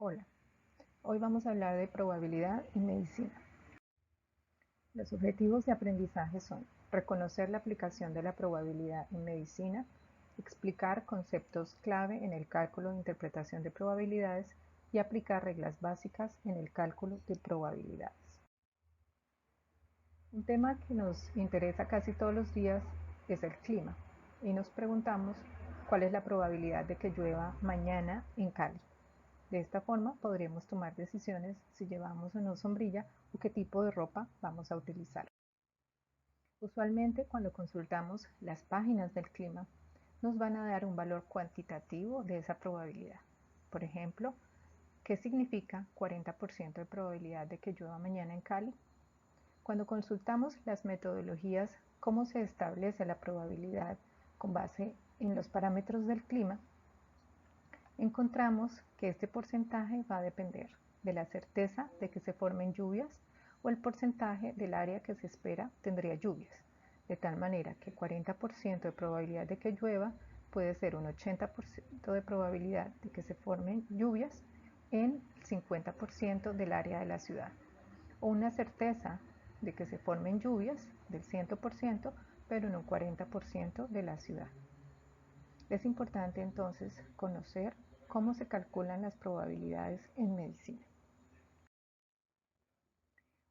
Hola, hoy vamos a hablar de probabilidad y medicina. Los objetivos de aprendizaje son reconocer la aplicación de la probabilidad en medicina, explicar conceptos clave en el cálculo e interpretación de probabilidades y aplicar reglas básicas en el cálculo de probabilidades. Un tema que nos interesa casi todos los días es el clima y nos preguntamos cuál es la probabilidad de que llueva mañana en Cali. De esta forma podremos tomar decisiones si llevamos o no sombrilla o qué tipo de ropa vamos a utilizar. Usualmente cuando consultamos las páginas del clima nos van a dar un valor cuantitativo de esa probabilidad. Por ejemplo, ¿qué significa 40% de probabilidad de que llueva mañana en Cali? Cuando consultamos las metodologías, cómo se establece la probabilidad con base en los parámetros del clima, encontramos que este porcentaje va a depender de la certeza de que se formen lluvias o el porcentaje del área que se espera tendría lluvias, de tal manera que 40% de probabilidad de que llueva puede ser un 80% de probabilidad de que se formen lluvias en el 50% del área de la ciudad, o una certeza de que se formen lluvias del 100%, pero en un 40% de la ciudad. Es importante entonces conocer cómo se calculan las probabilidades en medicina.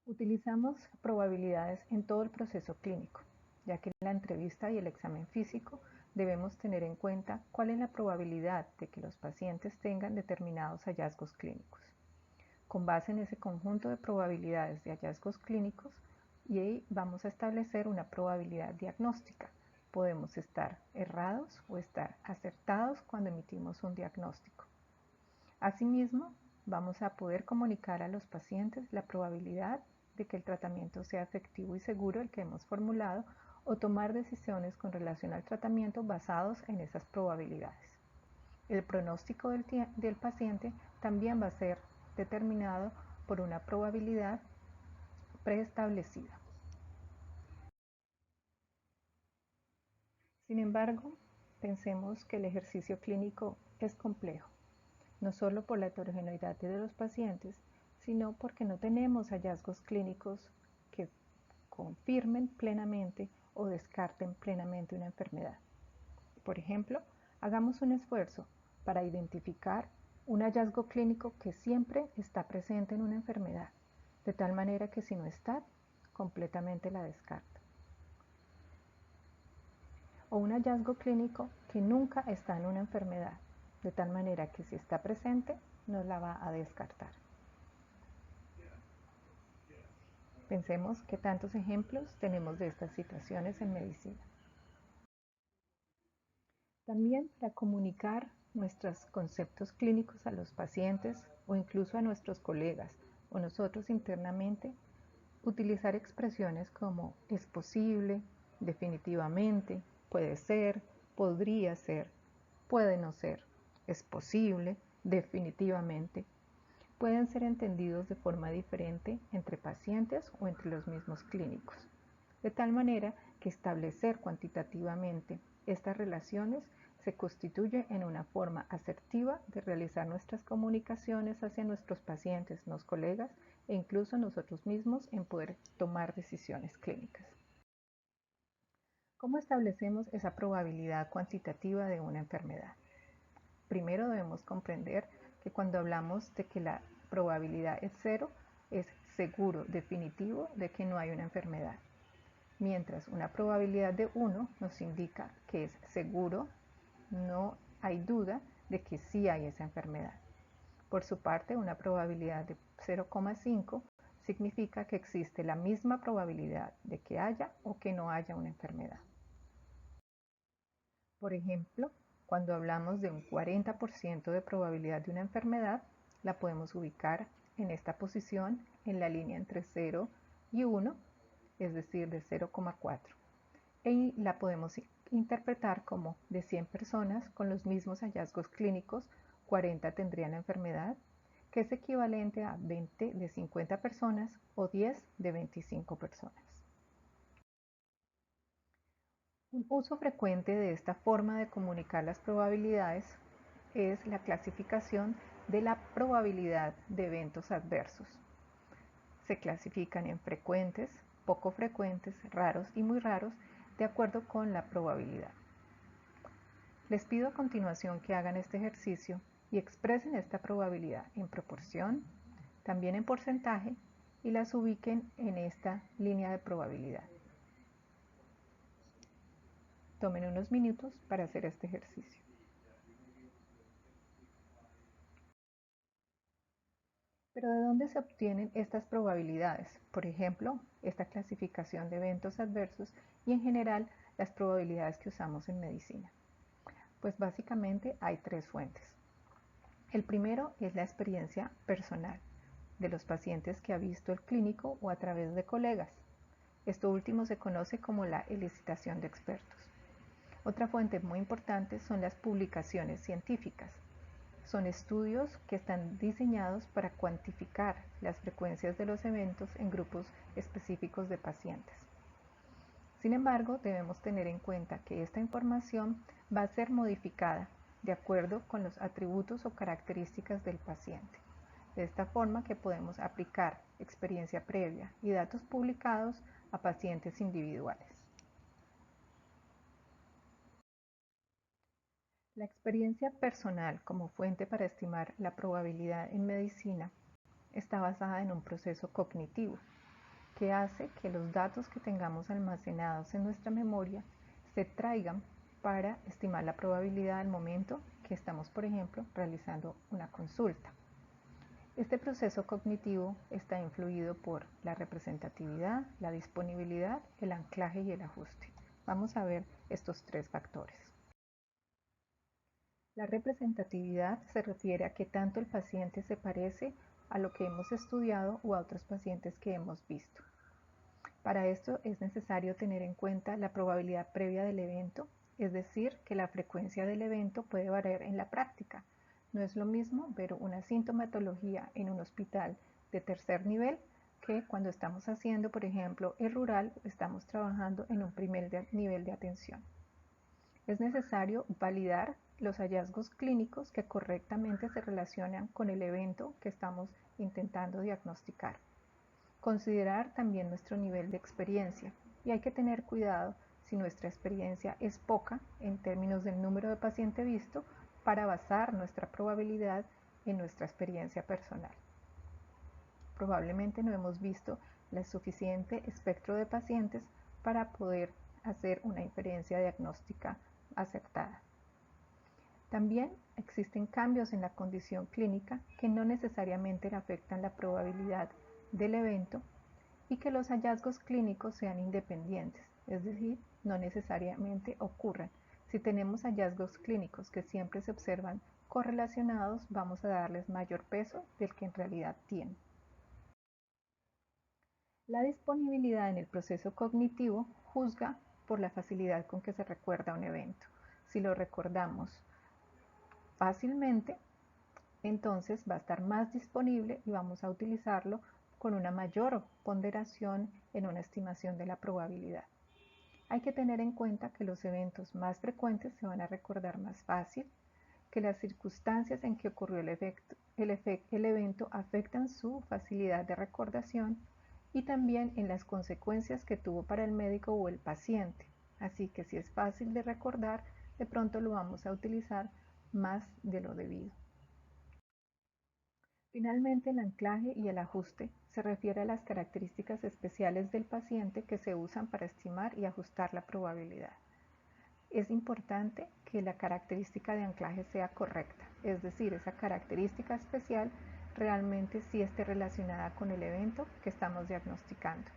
Utilizamos probabilidades en todo el proceso clínico, ya que en la entrevista y el examen físico debemos tener en cuenta cuál es la probabilidad de que los pacientes tengan determinados hallazgos clínicos. Con base en ese conjunto de probabilidades de hallazgos clínicos, y ahí vamos a establecer una probabilidad diagnóstica. Podemos estar errados o estar acertados cuando emitimos un diagnóstico. Asimismo, vamos a poder comunicar a los pacientes la probabilidad de que el tratamiento sea efectivo y seguro el que hemos formulado o tomar decisiones con relación al tratamiento basados en esas probabilidades. El pronóstico del paciente también va a ser determinado por una probabilidad preestablecida. Sin embargo, pensemos que el ejercicio clínico es complejo, no solo por la heterogeneidad de los pacientes, sino porque no tenemos hallazgos clínicos que confirmen plenamente o descarten plenamente una enfermedad. Por ejemplo, hagamos un esfuerzo para identificar un hallazgo clínico que siempre está presente en una enfermedad, de tal manera que si no está, completamente la descarta. O un hallazgo clínico que nunca está en una enfermedad, de tal manera que si está presente, no la va a descartar. Pensemos qué tantos ejemplos tenemos de estas situaciones en medicina. También para comunicar nuestros conceptos clínicos a los pacientes o incluso a nuestros colegas o nosotros internamente, utilizar expresiones como es posible, definitivamente, puede ser, podría ser, puede no ser, es posible, definitivamente, pueden ser entendidos de forma diferente entre pacientes o entre los mismos clínicos, de tal manera que establecer cuantitativamente estas relaciones se constituye en una forma asertiva de realizar nuestras comunicaciones hacia nuestros pacientes, los colegas e incluso nosotros mismos en poder tomar decisiones clínicas. ¿Cómo establecemos esa probabilidad cuantitativa de una enfermedad? Primero debemos comprender que cuando hablamos de que la probabilidad es cero, es seguro, definitivo de que no hay una enfermedad. Mientras una probabilidad de 1 nos indica que es seguro, no hay duda de que sí hay esa enfermedad. Por su parte, una probabilidad de 0,5 significa que existe la misma probabilidad de que haya o que no haya una enfermedad. Por ejemplo, cuando hablamos de un 40% de probabilidad de una enfermedad, la podemos ubicar en esta posición en la línea entre 0 y 1, es decir, de 0,4. Y la podemos interpretar como de 100 personas con los mismos hallazgos clínicos, 40 tendrían la enfermedad, que es equivalente a 20 de 50 personas o 10 de 25 personas. Un uso frecuente de esta forma de comunicar las probabilidades es la clasificación de la probabilidad de eventos adversos. Se clasifican en frecuentes, poco frecuentes, raros y muy raros, de acuerdo con la probabilidad. Les pido a continuación que hagan este ejercicio y expresen esta probabilidad en proporción, también en porcentaje, y las ubiquen en esta línea de probabilidad. Tomen unos minutos para hacer este ejercicio. Pero ¿de dónde se obtienen estas probabilidades? Por ejemplo, esta clasificación de eventos adversos y en general las probabilidades que usamos en medicina. Pues básicamente hay tres fuentes. El primero es la experiencia personal de los pacientes que ha visto el clínico o a través de colegas. Esto último se conoce como la elicitación de expertos. Otra fuente muy importante son las publicaciones científicas. Son estudios que están diseñados para cuantificar las frecuencias de los eventos en grupos específicos de pacientes. Sin embargo, debemos tener en cuenta que esta información va a ser modificada de acuerdo con los atributos o características del paciente. De esta forma que podemos aplicar experiencia previa y datos publicados a pacientes individuales. La experiencia personal como fuente para estimar la probabilidad en medicina está basada en un proceso cognitivo que hace que los datos que tengamos almacenados en nuestra memoria se traigan para estimar la probabilidad al momento que estamos, por ejemplo, realizando una consulta. Este proceso cognitivo está influido por la representatividad, la disponibilidad, el anclaje y el ajuste. Vamos a ver estos tres factores. La representatividad se refiere a que tanto el paciente se parece a lo que hemos estudiado o a otros pacientes que hemos visto. Para esto es necesario tener en cuenta la probabilidad previa del evento, es decir, que la frecuencia del evento puede variar en la práctica. No es lo mismo ver una sintomatología en un hospital de tercer nivel que cuando estamos haciendo, por ejemplo, el rural, estamos trabajando en un primer nivel de atención. Es necesario validar los hallazgos clínicos que correctamente se relacionan con el evento que estamos intentando diagnosticar. Considerar también nuestro nivel de experiencia y hay que tener cuidado si nuestra experiencia es poca en términos del número de pacientes visto para basar nuestra probabilidad en nuestra experiencia personal. Probablemente no hemos visto el suficiente espectro de pacientes para poder hacer una inferencia diagnóstica acertada. También existen cambios en la condición clínica que no necesariamente afectan la probabilidad del evento y que los hallazgos clínicos sean independientes, es decir, no necesariamente ocurran. Si tenemos hallazgos clínicos que siempre se observan correlacionados, vamos a darles mayor peso del que en realidad tienen. La disponibilidad en el proceso cognitivo juzga por la facilidad con que se recuerda un evento. Si lo recordamos fácilmente, entonces va a estar más disponible y vamos a utilizarlo con una mayor ponderación en una estimación de la probabilidad. Hay que tener en cuenta que los eventos más frecuentes se van a recordar más fácil, que las circunstancias en que ocurrió el evento afectan su facilidad de recordación y también en las consecuencias que tuvo para el médico o el paciente. Así que si es fácil de recordar, de pronto lo vamos a utilizar más de lo debido. Finalmente, el anclaje y el ajuste se refiere a las características especiales del paciente que se usan para estimar y ajustar la probabilidad. Es importante que la característica de anclaje sea correcta, es decir, esa característica especial realmente sí esté relacionada con el evento que estamos diagnosticando.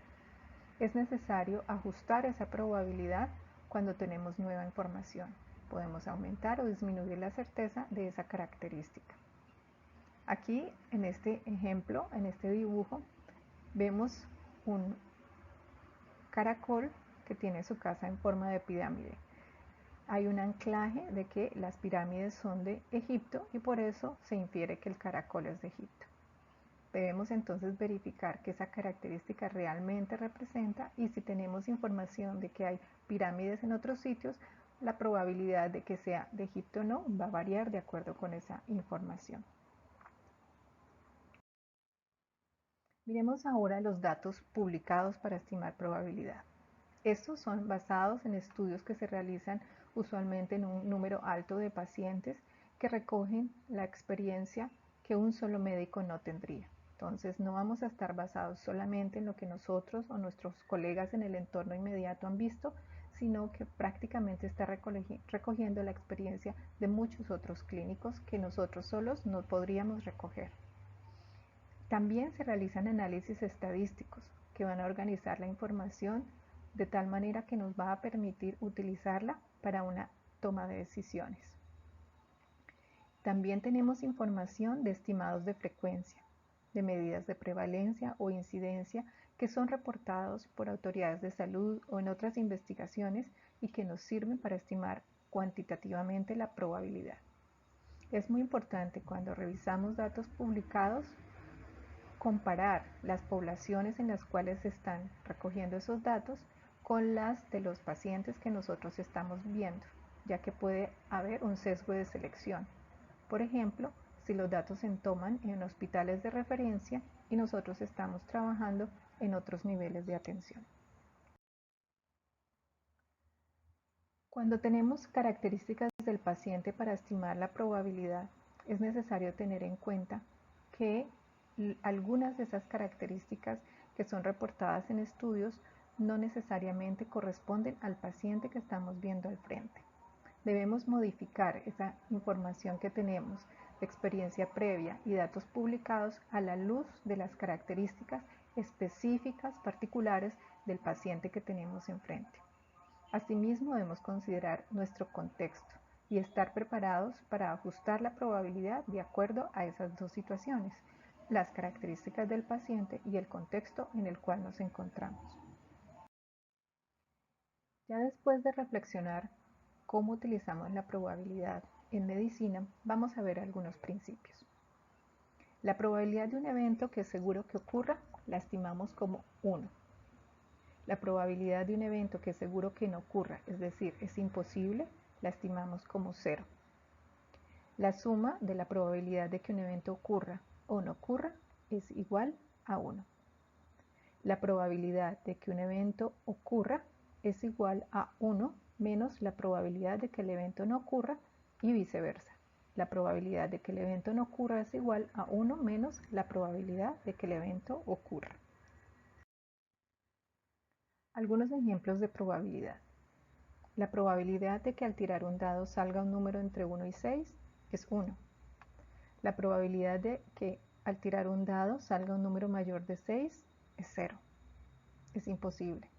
Es necesario ajustar esa probabilidad cuando tenemos nueva información. Podemos aumentar o disminuir la certeza de esa característica. Aquí, en este ejemplo, en este dibujo, vemos un caracol que tiene su casa en forma de pirámide. Hay un anclaje de que las pirámides son de Egipto y por eso se infiere que el caracol es de Egipto. Debemos entonces verificar que esa característica realmente representa y si tenemos información de que hay pirámides en otros sitios, la probabilidad de que sea de Egipto o no va a variar de acuerdo con esa información. Miremos ahora los datos publicados para estimar probabilidad. Estos son basados en estudios que se realizan usualmente en un número alto de pacientes que recogen la experiencia que un solo médico no tendría. Entonces no vamos a estar basados solamente en lo que nosotros o nuestros colegas en el entorno inmediato han visto, sino que prácticamente está recogiendo la experiencia de muchos otros clínicos que nosotros solos no podríamos recoger. También se realizan análisis estadísticos que van a organizar la información de tal manera que nos va a permitir utilizarla para una toma de decisiones. También tenemos información de estimados de frecuencia, de medidas de prevalencia o incidencia que son reportados por autoridades de salud o en otras investigaciones y que nos sirven para estimar cuantitativamente la probabilidad. Es muy importante cuando revisamos datos publicados comparar las poblaciones en las cuales se están recogiendo esos datos con las de los pacientes que nosotros estamos viendo, ya que puede haber un sesgo de selección. Por ejemplo, si los datos se toman en hospitales de referencia y nosotros estamos trabajando en otros niveles de atención. Cuando tenemos características del paciente para estimar la probabilidad, es necesario tener en cuenta que algunas de esas características que son reportadas en estudios no necesariamente corresponden al paciente que estamos viendo al frente. Debemos modificar esa información que tenemos de experiencia previa y datos publicados a la luz de las características específicas particulares del paciente que tenemos enfrente. Asimismo, debemos considerar nuestro contexto y estar preparados para ajustar la probabilidad de acuerdo a esas dos situaciones, las características del paciente y el contexto en el cual nos encontramos. Ya después de reflexionar cómo utilizamos la probabilidad en medicina, vamos a ver algunos principios. La probabilidad de un evento que es seguro que ocurra la estimamos como 1. La probabilidad de un evento que es seguro que no ocurra, es decir, es imposible, la estimamos como 0. La suma de la probabilidad de que un evento ocurra o no ocurra es igual a 1. La probabilidad de que un evento ocurra es igual a 1 menos la probabilidad de que el evento no ocurra y viceversa. La probabilidad de que el evento no ocurra es igual a 1 menos la probabilidad de que el evento ocurra. Algunos ejemplos de probabilidad. La probabilidad de que al tirar un dado salga un número entre 1 y 6 es 1. La probabilidad de que al tirar un dado salga un número mayor de 6 es 0. Es imposible.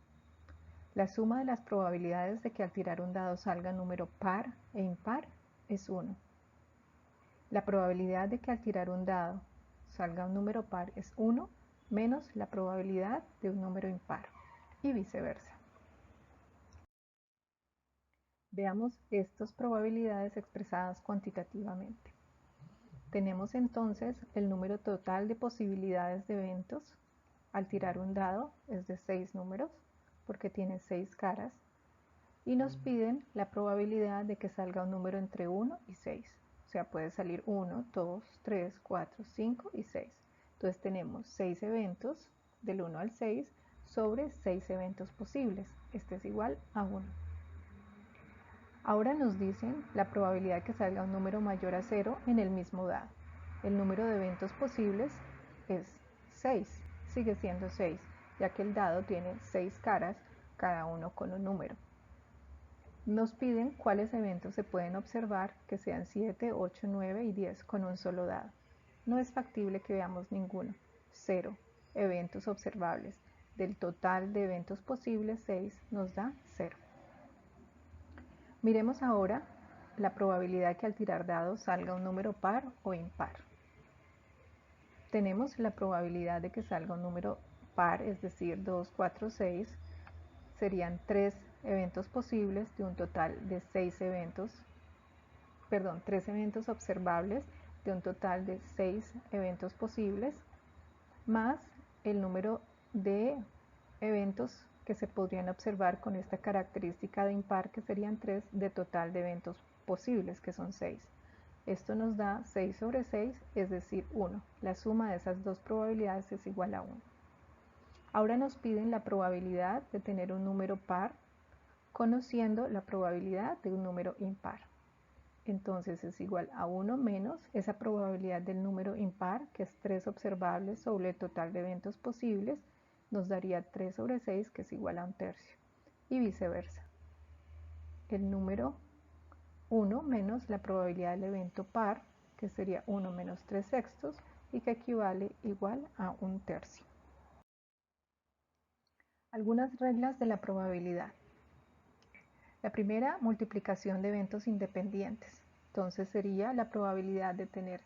La suma de las probabilidades de que al tirar un dado salga un número par e impar es 1. La probabilidad de que al tirar un dado salga un número par es 1 menos la probabilidad de un número impar y viceversa. Veamos estas probabilidades expresadas cuantitativamente. Tenemos entonces el número total de posibilidades de eventos al tirar un dado, es de 6 números, porque tiene 6 caras, y nos piden la probabilidad de que salga un número entre 1 y 6. O sea, puede salir 1, 2, 3, 4, 5 y 6. Entonces tenemos 6 eventos del 1 al 6 sobre 6 eventos posibles. Este es igual a 1. Ahora nos dicen la probabilidad de que salga un número mayor a 0 en el mismo dado. El número de eventos posibles es 6, sigue siendo 6, ya que el dado tiene 6 caras, cada uno con un número. Nos piden cuáles eventos se pueden observar que sean 7, 8, 9 y 10 con un solo dado. No es factible que veamos ninguno. 0 eventos observables. Del total de eventos posibles, 6 nos da 0. Miremos ahora la probabilidad que al tirar dados salga un número par o impar. Tenemos la probabilidad de que salga un número par, es decir, 2, 4, 6. Serían 3 eventos posibles de un total de 3 eventos observables de un total de 6 eventos posibles, más el número de eventos que se podrían observar con esta característica de impar, que serían 3 de total de eventos posibles, que son 6. Esto nos da 6 sobre 6, es decir, 1. La suma de esas dos probabilidades es igual a 1. Ahora nos piden la probabilidad de tener un número par, conociendo la probabilidad de un número impar. Entonces es igual a 1 menos esa probabilidad del número impar, que es 3 observables sobre el total de eventos posibles, nos daría 3 sobre 6, que es igual a 1/3, y viceversa. El número 1 menos la probabilidad del evento par, que sería 1 menos 3/6, y que equivale igual a 1/3. Algunas reglas de la probabilidad. La primera, multiplicación de eventos independientes. Entonces sería la probabilidad de tener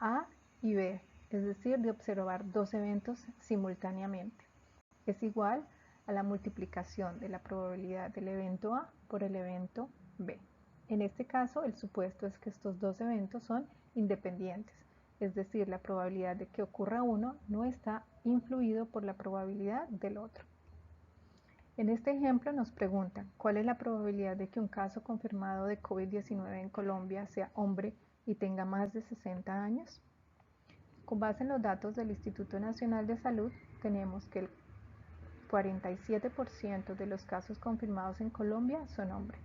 A y B, es decir, de observar dos eventos simultáneamente. Es igual a la multiplicación de la probabilidad del evento A por el evento B. En este caso, el supuesto es que estos dos eventos son independientes, es decir, la probabilidad de que ocurra uno no está influido por la probabilidad del otro. En este ejemplo nos preguntan, ¿cuál es la probabilidad de que un caso confirmado de COVID-19 en Colombia sea hombre y tenga más de 60 años? Con base en los datos del Instituto Nacional de Salud, tenemos que el 47% de los casos confirmados en Colombia son hombres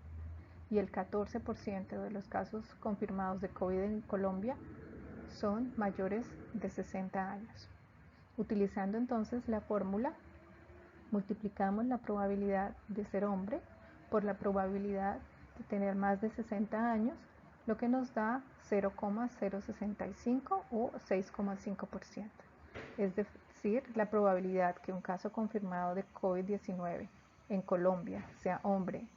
y el 14% de los casos confirmados de COVID en Colombia son mayores de 60 años. Utilizando entonces la fórmula, multiplicamos la probabilidad de ser hombre por la probabilidad de tener más de 60 años, lo que nos da 0,065 o 6,5%. Es decir, la probabilidad que un caso confirmado de COVID-19 en Colombia sea hombre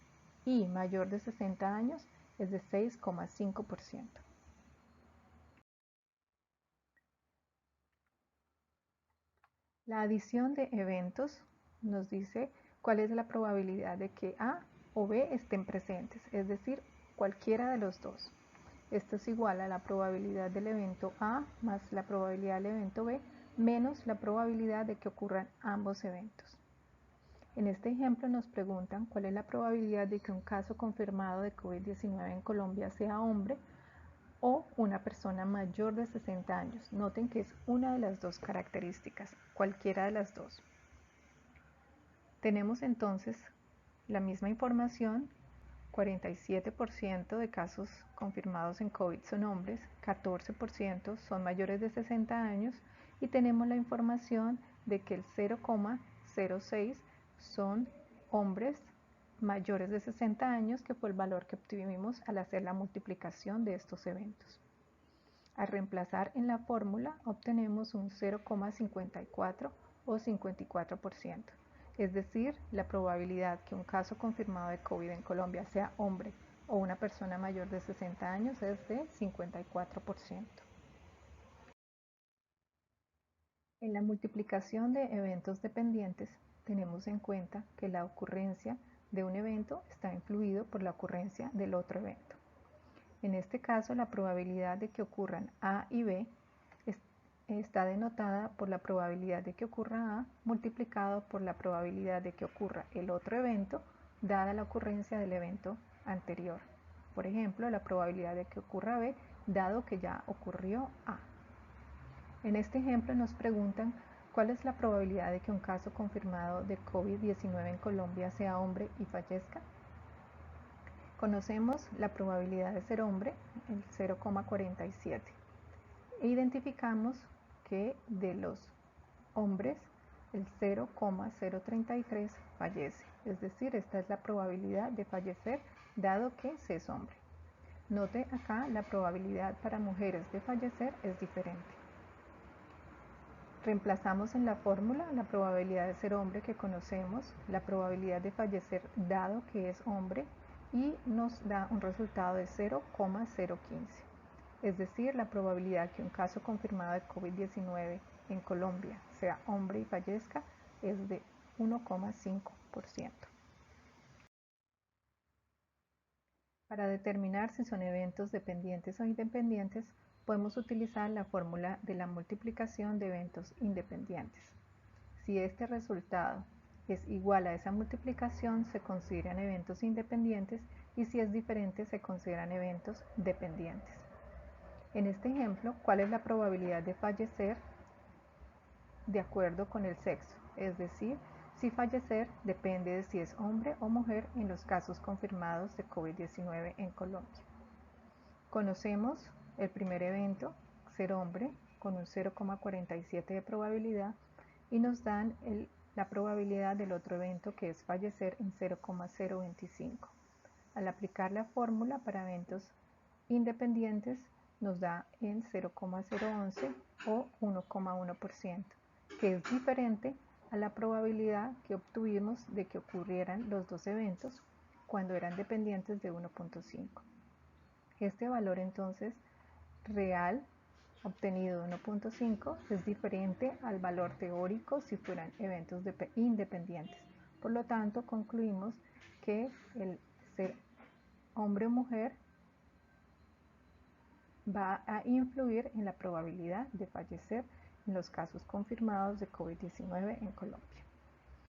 y mayor de 60 años es de 6,5%. La adición de eventos nos dice cuál es la probabilidad de que A o B estén presentes, es decir, cualquiera de los dos. Esto es igual a la probabilidad del evento A más la probabilidad del evento B menos la probabilidad de que ocurran ambos eventos. En este ejemplo nos preguntan cuál es la probabilidad de que un caso confirmado de COVID-19 en Colombia sea hombre o una persona mayor de 60 años. Noten que es una de las dos características, cualquiera de las dos. Tenemos entonces la misma información, 47% de casos confirmados en COVID son hombres, 14% son mayores de 60 años y tenemos la información de que el 0,06 son hombres mayores de 60 años, que fue el valor que obtuvimos al hacer la multiplicación de estos eventos. Al reemplazar en la fórmula obtenemos un 0,54 o 54%. Es decir, la probabilidad que un caso confirmado de COVID en Colombia sea hombre o una persona mayor de 60 años es de 54%. En la multiplicación de eventos dependientes, tenemos en cuenta que la ocurrencia de un evento está influido por la ocurrencia del otro evento. En este caso, la probabilidad de que ocurran A y B está denotada por la probabilidad de que ocurra A multiplicado por la probabilidad de que ocurra el otro evento, dada la ocurrencia del evento anterior. Por ejemplo, la probabilidad de que ocurra B, dado que ya ocurrió A. En este ejemplo nos preguntan cuál es la probabilidad de que un caso confirmado de COVID-19 en Colombia sea hombre y fallezca. Conocemos la probabilidad de ser hombre, el 0,47, e identificamos que de los hombres el 0,033 fallece, es decir, esta es la probabilidad de fallecer dado que se es hombre. Note acá, la probabilidad para mujeres de fallecer es diferente. Reemplazamos en la fórmula la probabilidad de ser hombre que conocemos, la probabilidad de fallecer dado que es hombre, y nos da un resultado de 0,015. Es decir, la probabilidad que un caso confirmado de COVID-19 en Colombia sea hombre y fallezca es de 1,5%. Para determinar si son eventos dependientes o independientes, podemos utilizar la fórmula de la multiplicación de eventos independientes. Si este resultado es igual a esa multiplicación se consideran eventos independientes y si es diferente se consideran eventos dependientes. En este ejemplo, ¿cuál es la probabilidad de fallecer de acuerdo con el sexo? Es decir, si fallecer depende de si es hombre o mujer en los casos confirmados de COVID-19 en Colombia. Conocemos el primer evento, ser hombre, con un 0,47 de probabilidad y nos dan la probabilidad del otro evento que es fallecer en 0,025. Al aplicar la fórmula para eventos independientes nos da en 0,011 o 1,1%, que es diferente a la probabilidad que obtuvimos de que ocurrieran los dos eventos cuando eran dependientes de 1,5. Este valor entonces real obtenido de 1,5 es diferente al valor teórico si fueran eventos independientes. Por lo tanto, concluimos que el ser hombre o mujer va a influir en la probabilidad de fallecer en los casos confirmados de COVID-19 en Colombia.